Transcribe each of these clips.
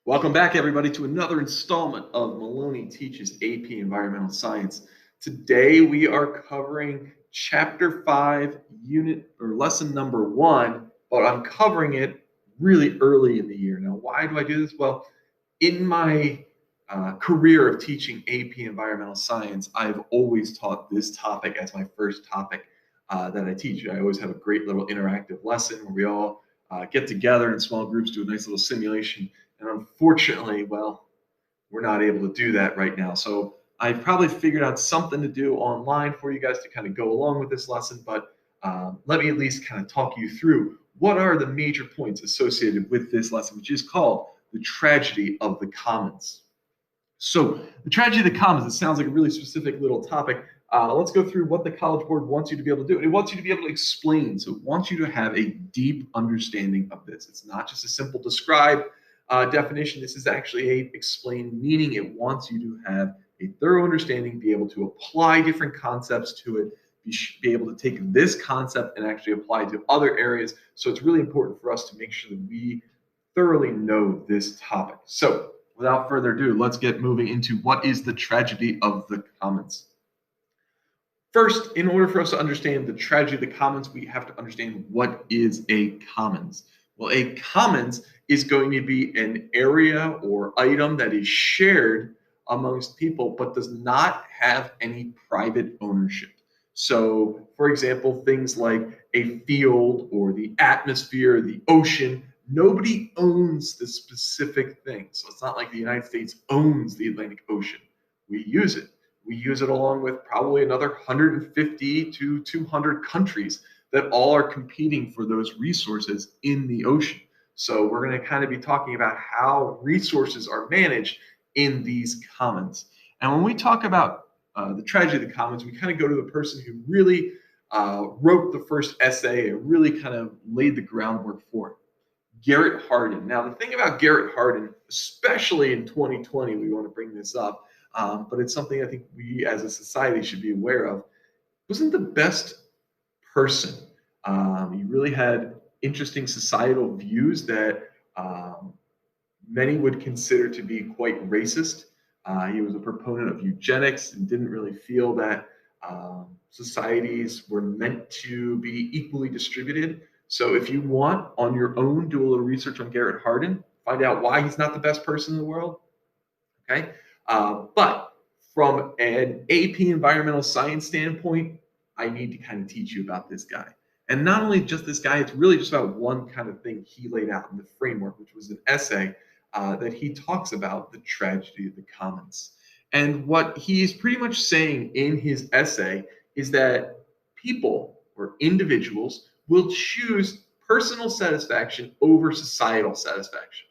Welcome back, everybody, to another installment of Maloney Teaches AP Environmental Science. Today, we are covering Chapter 5, Unit or Lesson number 1, but I'm covering it really early in the year. Now, why do I do this? Well, in my career of teaching AP Environmental Science, I've always taught this topic as my first topic that I teach. I always have a great little interactive lesson where we all get together in small groups, do a nice little simulation. And unfortunately, well, we're not able to do that right now. So I've probably figured out something to do online for you guys to kind of go along with this lesson, but let me at least kind of talk you through what are the major points associated with this lesson, which is called the tragedy of the commons. So the tragedy of the commons, it sounds like a really specific little topic. Let's go through what the College Board wants you to be able to do. It wants you to be able to explain. So it wants you to have a deep understanding of this. It's not just a simple describe definition. This is actually a explain meaning. It wants you to have a thorough understanding, be able to apply different concepts to it, be able to take this concept and actually apply it to other areas. So it's really important for us to make sure that we thoroughly know this topic. So without further ado, let's get moving into what is the tragedy of the commons. First, in order for us to understand the tragedy of the commons, we have to understand what is a commons. Well, a commons is going to be an area or item that is shared amongst people but does not have any private ownership. So, for example, things like a field or the atmosphere, the ocean, nobody owns the specific thing. So it's not like the United States owns the Atlantic Ocean. We use it. We use it along with probably another 150 to 200 countries that all are competing for those resources in the ocean. So we're going to kind of be talking about how resources are managed in these commons. And when we talk about the tragedy of the commons, we kind of go to the person who really wrote the first essay and really kind of laid the groundwork for it. Garrett Hardin. Now, the thing about Garrett Hardin, especially in 2020, we want to bring this up, but it's something I think we as a society should be aware of, wasn't the best person. He really had interesting societal views that many would consider to be quite racist. He was a proponent of eugenics and didn't really feel that societies were meant to be equally distributed. So if you want on your own, do a little research on Garrett Hardin, find out why he's not the best person in the world. Okay. But from an AP environmental science standpoint, I need to kind of teach you about this guy. And not only just this guy, it's really just about one kind of thing he laid out in the framework, which was an essay that he talks about the tragedy of the commons. And what he's pretty much saying in his essay is that people or individuals will choose personal satisfaction over societal satisfaction.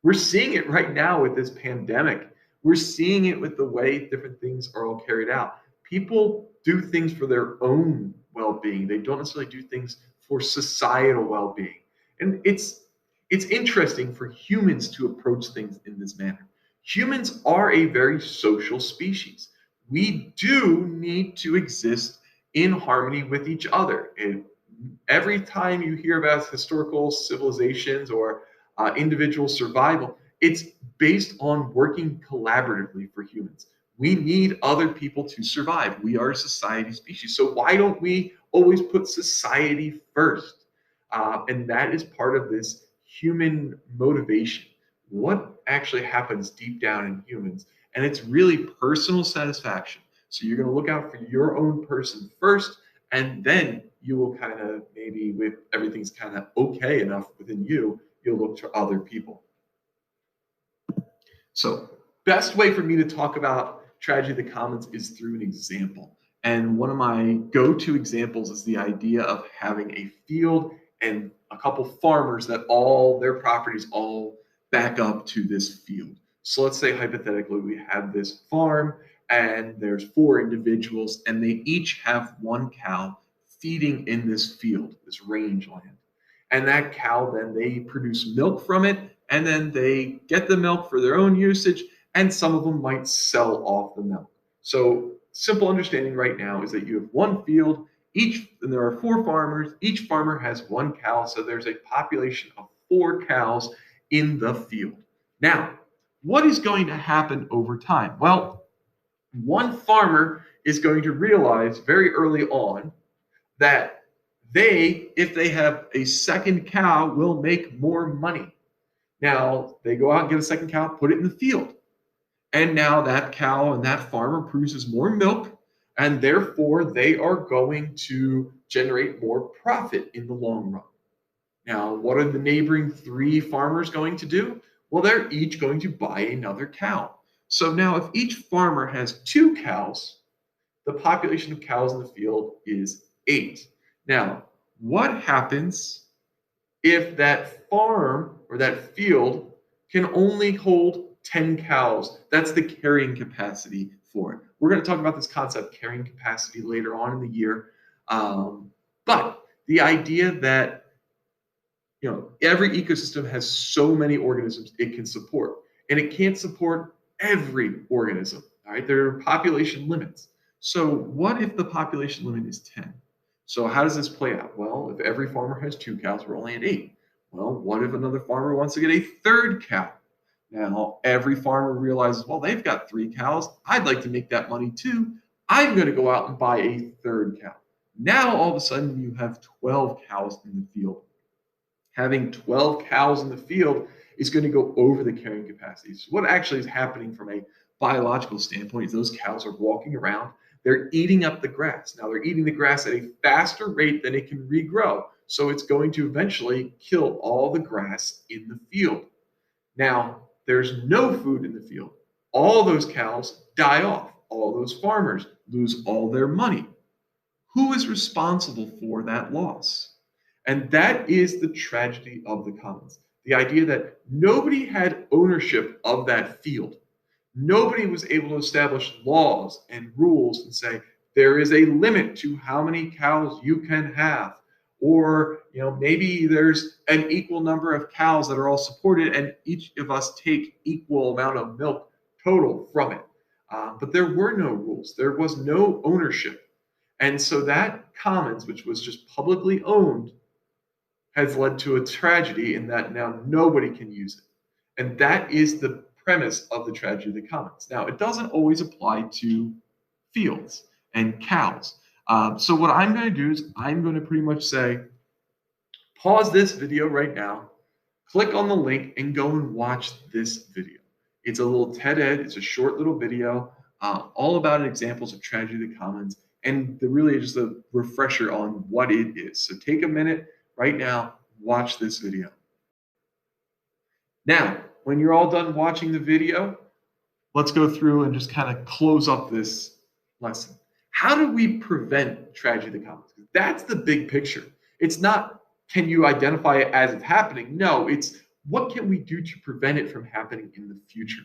We're seeing it right now with this pandemic. We're seeing it with the way different things are all carried out. People do things for their own well-being. They don't necessarily do things for societal well-being. And it's interesting for humans to approach things in this manner. Humans are a very social species. We do need to exist in harmony with each other. And every time you hear about historical civilizations or individual survival, it's based on working collaboratively for humans. We need other people to survive. We are a society species. So why don't we always put society first? And that is part of this human motivation. What actually happens deep down in humans? And it's really personal satisfaction. So you're going to look out for your own person first, and then you will kind of maybe, with everything's kind of okay enough within you, you'll look to other people. So best way for me to talk about tragedy of the commons is through an example. And one of my go-to examples is the idea of having a field and a couple farmers that all their properties all back up to this field. So let's say hypothetically we have this farm and there's 4 individuals and they each have 1 cow feeding in this field, this rangeland. And that cow, then they produce milk from it, and then they get the milk for their own usage, and some of them might sell off the milk. So simple understanding right now is that you have 1 field, and there are 4 farmers, each farmer has 1 cow, so there's a population of 4 cows in the field. Now, what is going to happen over time? Well, one farmer is going to realize very early on that if they have a second cow, will make more money. Now, they go out and get a second cow, put it in the field. And now that cow and that farmer produces more milk, and therefore they are going to generate more profit in the long run. Now, what are the neighboring three farmers going to do? Well, they're each going to buy another cow. So now, if each farmer has two cows, the population of cows in the field is 8. Now, what happens if that farm or that field can only hold 10 cows? That's the carrying capacity for it. We're going to talk about this concept, carrying capacity, later on in the year. But the idea that every ecosystem has so many organisms it can support, and it can't support every organism. All right, there are population limits. So what if the population limit is 10? So how does this play out? Well, if every farmer has 2 cows, we're only at 8. Well, what if another farmer wants to get a third cow? Now, every farmer realizes, well, they've got 3 cows. I'd like to make that money too. I'm going to go out and buy a third cow. Now, all of a sudden, you have 12 cows in the field. Having 12 cows in the field is going to go over the carrying capacity. So what actually is happening from a biological standpoint is those cows are walking around. They're eating up the grass. Now, they're eating the grass at a faster rate than it can regrow. So it's going to eventually kill all the grass in the field. Now, there's no food in the field. All those cows die off. All those farmers lose all their money. Who is responsible for that loss? And that is the tragedy of the commons. The idea that nobody had ownership of that field. Nobody was able to establish laws and rules and say, there is a limit to how many cows you can have. Or, maybe there's an equal number of cows that are all supported and each of us take equal amount of milk total from it. But there were no rules. There was no ownership. And so that commons, which was just publicly owned, has led to a tragedy in that now nobody can use it. And that is the premise of the tragedy of the commons. Now, it doesn't always apply to fields and cows. So what I'm going to do is I'm going to pretty much say, pause this video right now, click on the link, and go and watch this video. It's a little TED Ed. It's a short little video all about examples of tragedy of the commons, and really just a refresher on what it is. So take a minute right now, watch this video. Now, when you're all done watching the video, let's go through and just kind of close up this lesson. How do we prevent tragedy of the commons? That's the big picture. It's not, can you identify it as it's happening? No, it's what can we do to prevent it from happening in the future?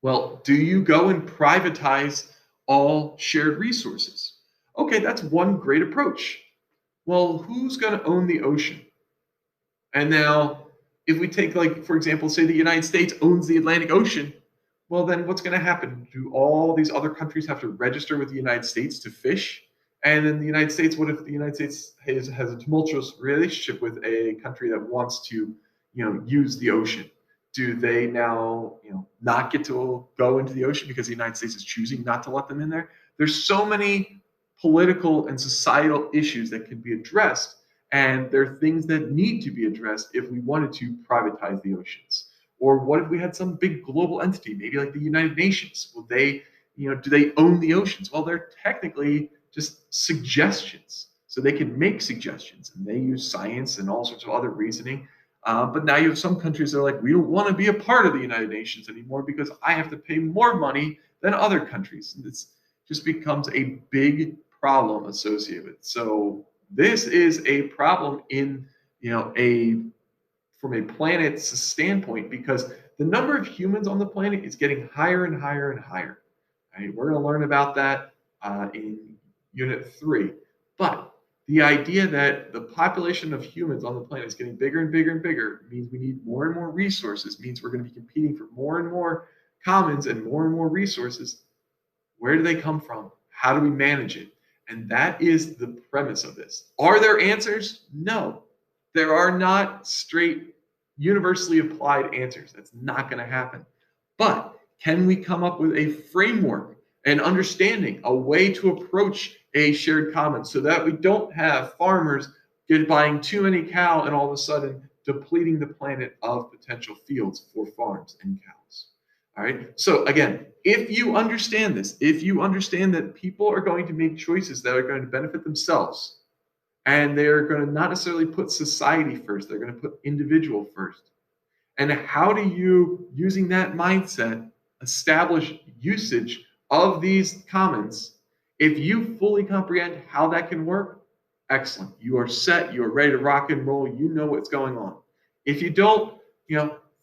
Well, do you go and privatize all shared resources? Okay, that's one great approach. Well, who's going to own the ocean? And now, if we take, like, for example, say the United States owns the Atlantic Ocean, well, then what's going to happen? Do all these other countries have to register with the United States to fish? And then the United States, what if the United States has a tumultuous relationship with a country that wants to, use the ocean? Do they now, not get to go into the ocean because the United States is choosing not to let them in there? There's so many political and societal issues that can be addressed, and there are things that need to be addressed if we wanted to privatize the oceans. Or what if we had some big global entity, maybe like the United Nations? Will they, do they own the oceans? Well, they're technically just suggestions. So they can make suggestions, and they use science and all sorts of other reasoning. But now you have some countries that are like, we don't want to be a part of the United Nations anymore because I have to pay more money than other countries. And it's just becomes a big problem associated with it. So this is a problem in, from a planet's standpoint, because the number of humans on the planet is getting higher and higher and higher. Right? We're going to learn about that in Unit 3. But the idea that the population of humans on the planet is getting bigger and bigger and bigger means we need more and more resources, means we're going to be competing for more and more commons and more resources. Where do they come from? How do we manage it? And that is the premise of this. Are there answers? No. There are not straight universally applied answers. That's not going to happen. But can we come up with a framework, an understanding, a way to approach a shared commons so that we don't have farmers buying too many cow and all of a sudden depleting the planet of potential fields for farms and cows? All right. So again, if you understand this, if you understand that people are going to make choices that are going to benefit themselves, and they're going to not necessarily put society first, they're going to put individual first. And how do you, using that mindset, establish usage of these commons? If you fully comprehend how that can work, excellent. You are set. You are ready to rock and roll. You know what's going on. If you don't,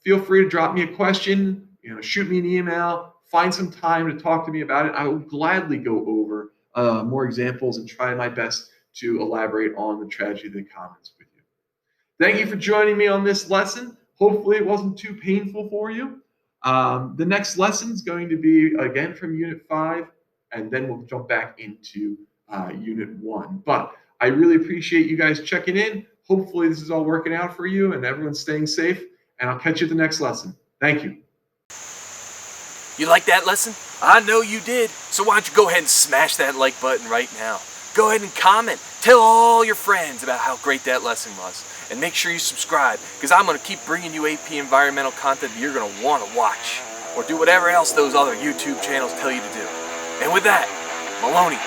feel free to drop me a question. Shoot me an email. Find some time to talk to me about it. I will gladly go over more examples and try my best to elaborate on the tragedy of the commons with you. Thank you for joining me on this lesson. Hopefully it wasn't too painful for you. The next lesson is going to be, again, from Unit 5, and then we'll jump back into Unit 1. But I really appreciate you guys checking in. Hopefully this is all working out for you and everyone's staying safe, and I'll catch you at the next lesson. Thank you. You like that lesson? I know you did. So why don't you go ahead and smash that like button right now. Go ahead and comment. Tell all your friends about how great that lesson was. And make sure you subscribe, because I'm going to keep bringing you AP environmental content that you're going to want to watch. Or do whatever else those other YouTube channels tell you to do. And with that, Maloney.